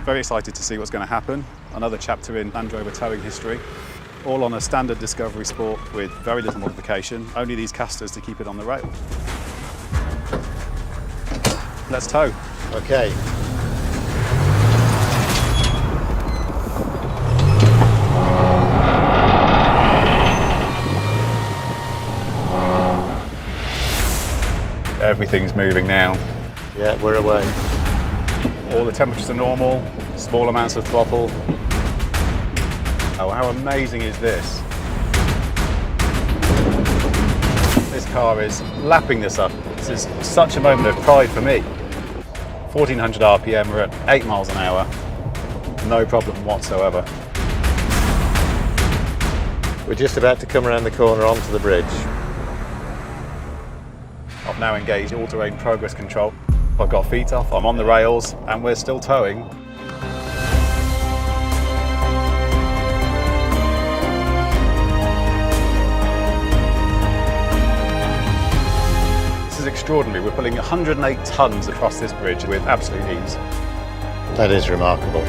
Very excited to see what's going to happen. Another chapter in Range Rover towing history. All on a standard Discovery Sport with very little modification, only these casters to keep it on the rail. Let's tow. Okay. Everything's moving now. Yeah, we're away. All the temperatures are normal, small amounts of throttle. Oh, how amazing is this? This car is lapping this up. This is such a moment of pride for me. 1400 RPM, we're at 8 miles an hour. No problem whatsoever. We're just about to come around the corner onto the bridge. I've now engaged all-terrain progress control. I've got feet off, I'm on the rails, and we're still towing. This is extraordinary. We're pulling 108 tonnes across this bridge with absolute ease. That is remarkable.